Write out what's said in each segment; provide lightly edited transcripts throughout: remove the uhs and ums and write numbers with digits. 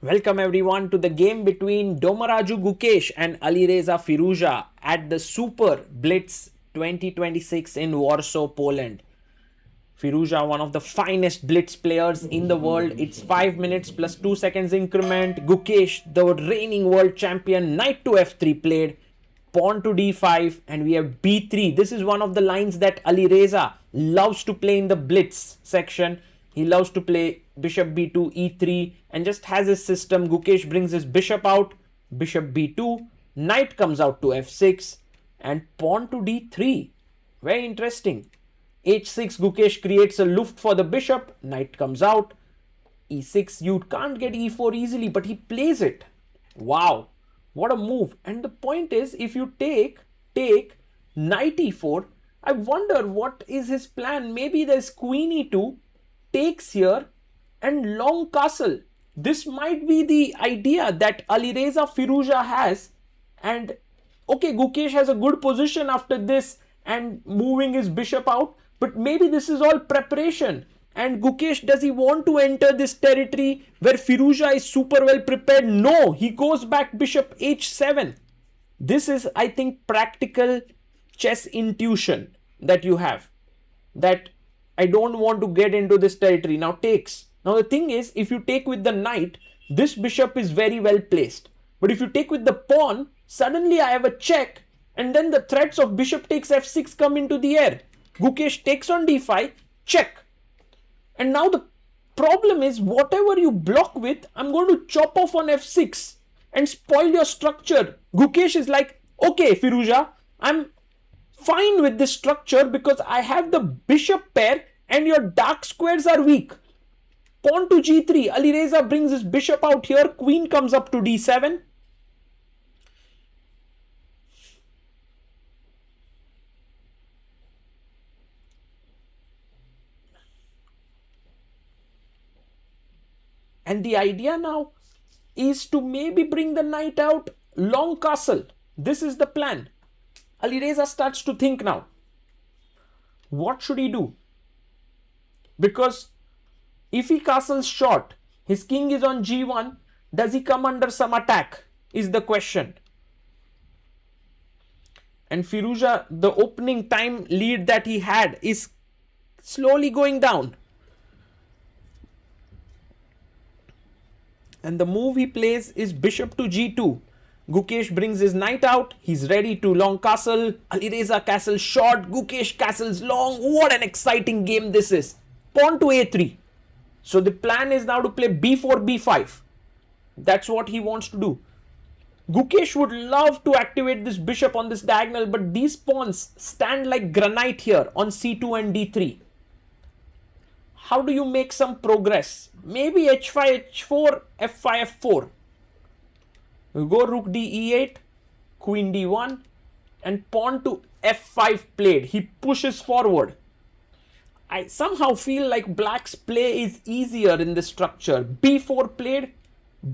Welcome everyone to the game between Domaraju Gukesh and Alireza Firouzja at the Super Blitz 2026 in Warsaw, Poland. Firouzja, one of the finest blitz players in the world. It's 5 minutes plus 2 seconds increment. Gukesh, the reigning world champion, knight to f3 played, pawn to d5, and we have b3. This is one of the lines that Alireza loves to play in the blitz section. He loves to play bishop b2, e3, and just has his system. Gukesh brings his bishop out, bishop b2, knight comes out to f6, and pawn to d3. Very interesting. h6, Gukesh creates a luft for the bishop, knight comes out, e6, you can't get e4 easily, but he plays it. Wow, what a move. And the point is, if you take knight e4, I wonder what is his plan. Maybe there's queen e2, takes here, and long castle. This might be the idea that Alireza Firouzja has. And okay, Gukesh has a good position after this and moving his bishop out, but maybe this is all preparation. And Gukesh, does he want to enter this territory where Firouzja is super well prepared? No, he goes back bishop h7. This is, I think, practical chess intuition that you have, that I don't want to get into this territory. Now takes. Now the thing is, if you take with the knight, this bishop is very well placed. But if you take with the pawn, suddenly I have a check, and then the threats of bishop takes f6 come into the air. Gukesh takes on d5, check. And now the problem is, whatever you block with, I'm going to chop off on f6 and spoil your structure. Gukesh is like, okay, Firouzja, I'm fine with this structure because I have the bishop pair and your dark squares are weak. Pawn to g3, Alireza brings his bishop out here, queen comes up to d7. And the idea now is to maybe bring the knight out, long castle. This is the plan. Alireza starts to think now. What should he do? Because if he castles short, his king is on g1, does he come under some attack is the question. And Firouzja, the opening time lead that he had is slowly going down. And the move he plays is bishop to g2. Gukesh brings his knight out. He's ready to long castle. Alireza castles short. Gukesh castles long. What an exciting game this is. Pawn to a3. So the plan is now to play b4, b5. That's what he wants to do. Gukesh would love to activate this bishop on this diagonal, but these pawns stand like granite here on c2 and d3. How do you make some progress? Maybe h5, h4, f5, f4. We go rook d e8, queen d1, and pawn to f5 played. He pushes forward. I somehow feel like black's play is easier in this structure. b4 played,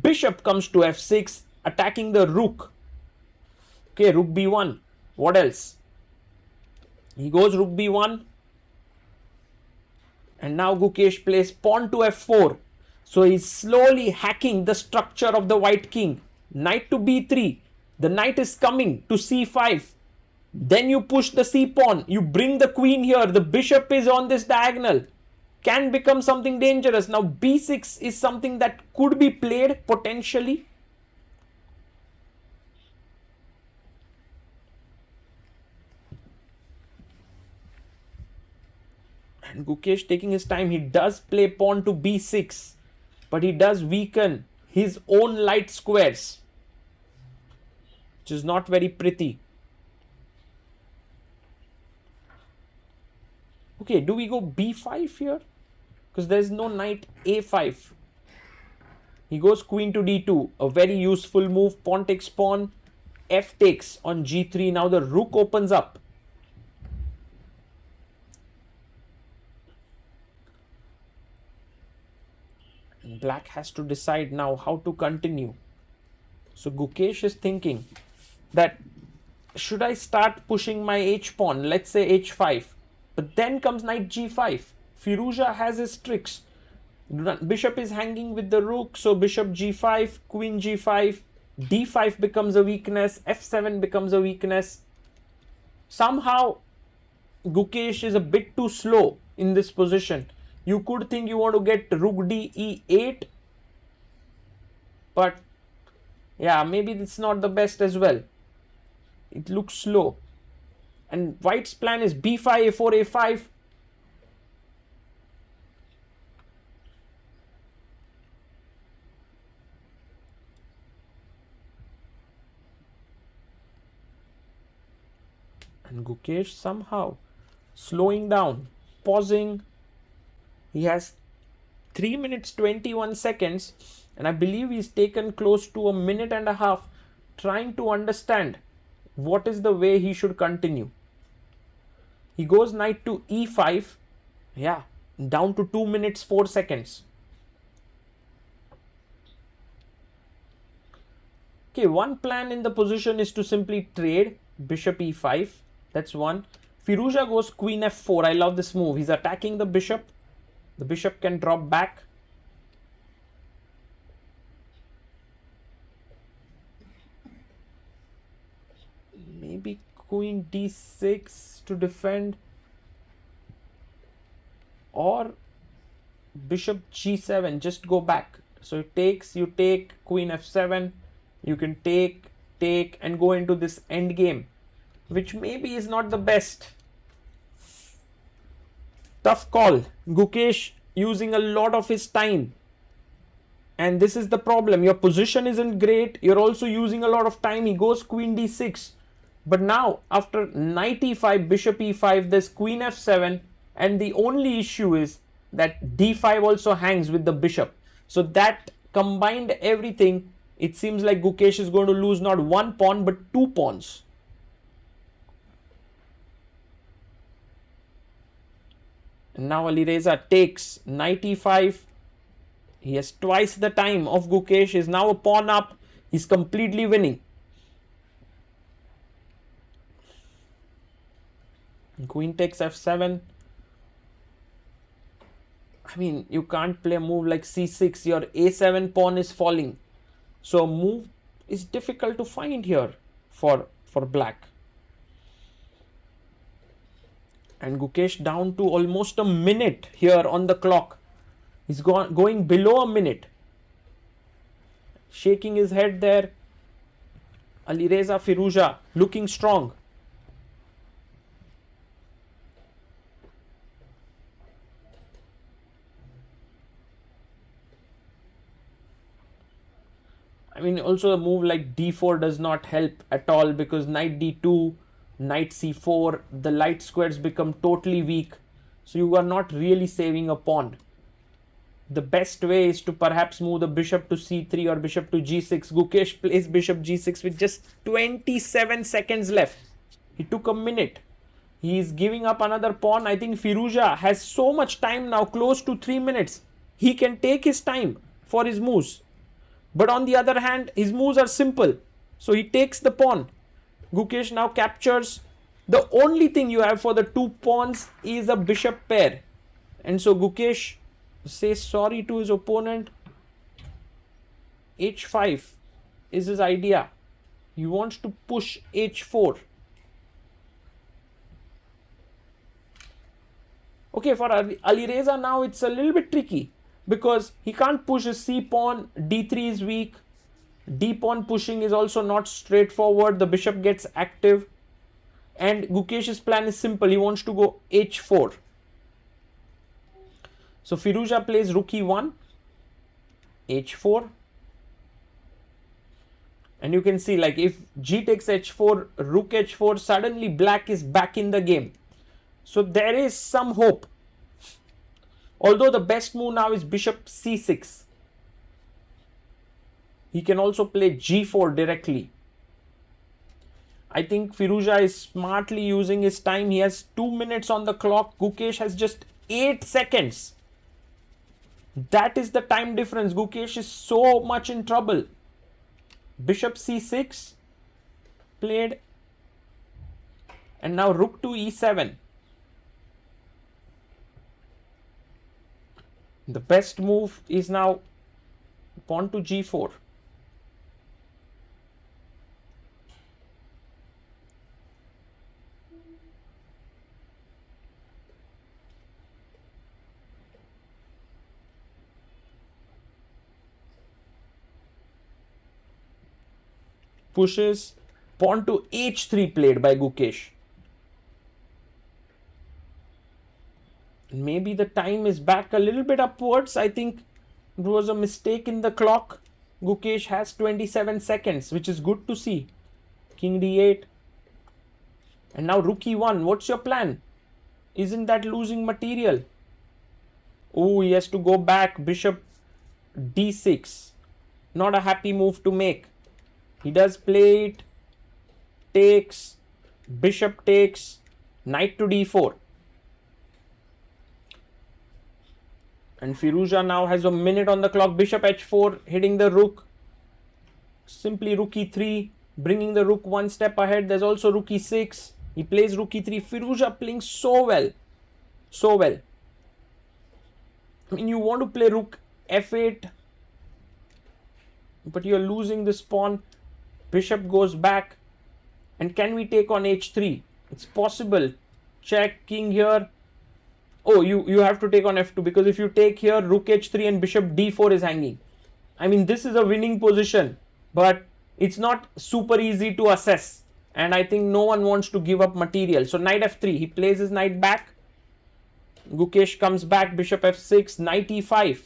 bishop comes to f6, attacking the rook. Okay, rook b1. What else? He goes rook b1. And now Gukesh plays pawn to f4. So he's slowly hacking the structure of the white king. Knight to b3. The knight is coming to c5. Then you push the c pawn. You bring the queen here. The bishop is on this diagonal. Can become something dangerous. Now b6 is something that could be played potentially. And Gukesh taking his time. He does play pawn to b6. But he does weaken his own light squares, which is not very pretty. Okay, do we go b5 here? Because there's no knight a5. He goes queen to d2. A very useful move. Pawn takes pawn. F takes on g3. Now the rook opens up. Black has to decide now how to continue. So Gukesh is thinking that should I start pushing my h pawn, let's say h5, but then comes knight g5. Firouzja has his tricks. Bishop is hanging with the rook, so bishop g5, queen g5, d5 becomes a weakness, f7 becomes a weakness. Somehow Gukesh is a bit too slow in this position. You could think you want to get rook d e8, but yeah, maybe it's not the best as well. It looks slow. And white's plan is b5, a4, a5. And Gukesh somehow slowing down, pausing. He has 3 minutes 21 seconds, and I believe he's taken close to a minute and a half trying to understand what is the way he should continue. He goes knight to e5. Yeah, down to 2 minutes 4 seconds. Okay, one plan in the position is to simply trade bishop e5. That's one. Firouzja goes queen f4. I love this move. He's attacking the bishop. The bishop can drop back. Maybe queen d6 to defend. Or bishop g7. Just go back. So it takes, you take queen f7. You can take, and go into this endgame, which maybe is not the best. Tough call. Gukesh using a lot of his time. And this is the problem. Your position isn't great. You're also using a lot of time. He goes queen d6. But now, after knight e5, bishop e5, there's queen f7. And the only issue is that d5 also hangs with the bishop. So that combined everything, it seems like Gukesh is going to lose not one pawn but 2 pawns. And now Alireza takes knight e5. He has twice the time of Gukesh. Is now a pawn up. He's completely winning. Queen takes f7. I mean, you can't play a move like c6. Your a7 pawn is falling. So a move is difficult to find here for black. And Gukesh down to almost a minute here on the clock. He's going below a minute. Shaking his head there. Alireza Firouzja looking strong. I mean, also a move like d4 does not help at all because knight d2, knight c4, the light squares become totally weak. So you are not really saving a pawn. The best way is to perhaps move the bishop to c3 or bishop to g6. Gukesh plays bishop g6 with just 27 seconds left. He took a minute. He is giving up another pawn. I think Firouzja has so much time now, close to 3 minutes. He can take his time for his moves. But on the other hand, his moves are simple. So he takes the pawn. Gukesh now captures. The only thing you have for the 2 pawns is a bishop pair. And so Gukesh says sorry to his opponent. h5 is his idea. He wants to push h4. Okay, for Alireza now it's a little bit tricky. Because he can't push a c pawn, d3 is weak, d pawn pushing is also not straightforward, the bishop gets active, and Gukesh's plan is simple, he wants to go h4. So Firouzja plays rook e1, h4, and you can see like if g takes h4, rook h4, suddenly black is back in the game. So there is some hope. Although the best move now is bishop c6. He can also play g4 directly. I think Firouzja is smartly using his time. He has 2 minutes on the clock. Gukesh has just 8 seconds. That is the time difference. Gukesh is so much in trouble. Bishop c6 played. And now rook to e7. The best move is now pawn to g4. Pushes, pawn to h3 played by Gukesh. Maybe the time is back a little bit upwards. I think it was a mistake in the clock. Gukesh has 27 seconds, which is good to see. King d8. And now rook e1. What's your plan? Isn't that losing material? Oh, he has to go back. Bishop d6. Not a happy move to make. He does play it. Takes. Bishop takes. Knight to d4. And Firouzja now has a minute on the clock. Bishop h4, hitting the rook. Simply rook e3, bringing the rook one step ahead. There's also rook e6. He plays rook e3. Firouzja playing so well. So well. I mean, you want to play rook f8, but you're losing this pawn. Bishop goes back. And can we take on h3? It's possible. Check, king here. Oh, you have to take on f2, because if you take here, rook h3 and bishop d4 is hanging. I mean, this is a winning position, but it's not super easy to assess. And I think no one wants to give up material. So knight f3, he plays his knight back. Gukesh comes back, bishop f6, knight e5.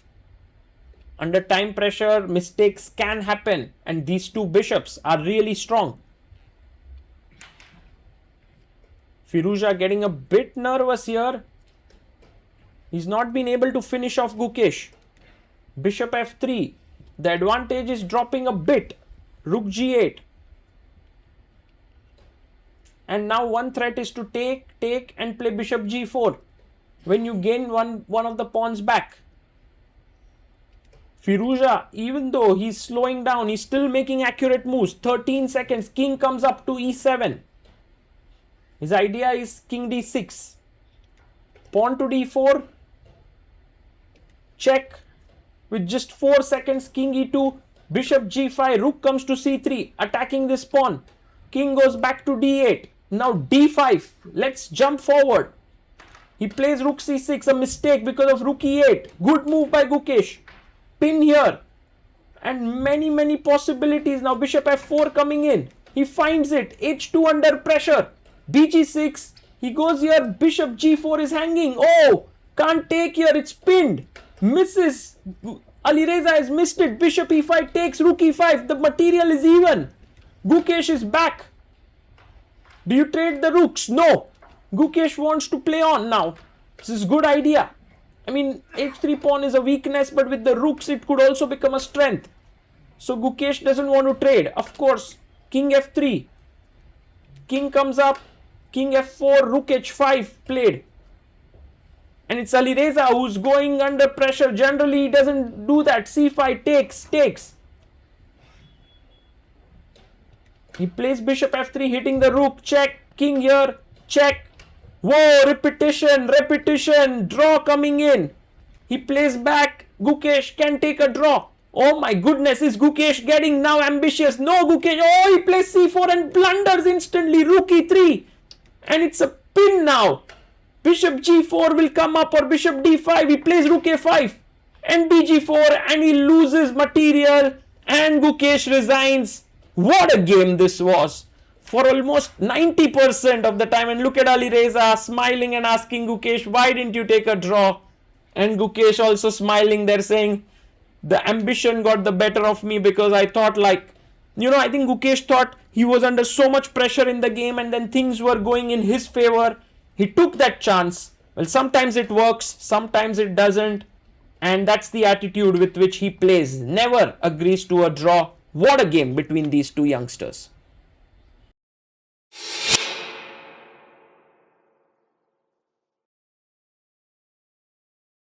Under time pressure, mistakes can happen. And these two bishops are really strong. Firouzja getting a bit nervous here. He's not been able to finish off Gukesh. Bishop f3. The advantage is dropping a bit. Rook g8. And now one threat is to take and play bishop g4. When you gain one of the pawns back. Firouzja, even though he's slowing down, he's still making accurate moves. 13 seconds. King comes up to e7. His idea is king d6. Pawn to d4. Check. With just 4 seconds, king e2. Bishop g5. Rook comes to c3. Attacking this pawn. King goes back to d8. Now d5. Let's jump forward. He plays rook c6. A mistake because of rook e8. Good move by Gukesh. Pin here. And many possibilities. Now bishop f4 coming in. He finds it. h2 under pressure. bg6. He goes here. Bishop g4 is hanging. Oh, can't take here. It's pinned. Misses. Alireza has missed it. Bishop e5 takes rook e5. The material is even. Gukesh is back. Do you trade the rooks? No. Gukesh wants to play on now. This is a good idea. I mean, h3 pawn is a weakness, but with the rooks, it could also become a strength. So Gukesh doesn't want to trade. Of course, king f3. King comes up. King f4, rook h5 played. And it's Alireza who's going under pressure. Generally, he doesn't do that. c5 takes. He plays bishop f3, hitting the rook. Check. King here. Check. Whoa, repetition. Draw coming in. He plays back. Gukesh can take a draw. Oh my goodness, is Gukesh getting now ambitious? No, Gukesh. Oh, he plays c4 and blunders instantly. Rook e3. And it's a pin now. Bishop g4 will come up, or bishop d5. He plays rook a5 and bg4, and he loses material, and Gukesh resigns. What a game this was for almost 90% of the time. And look at Alireza smiling and asking Gukesh, why didn't you take a draw? And Gukesh also smiling there, saying the ambition got the better of me, because I thought, like, I think Gukesh thought he was under so much pressure in the game, and then things were going in his favor. He took that chance. Well, sometimes it works, sometimes it doesn't. And that's the attitude with which he plays. Never agrees to a draw. What a game between these two youngsters.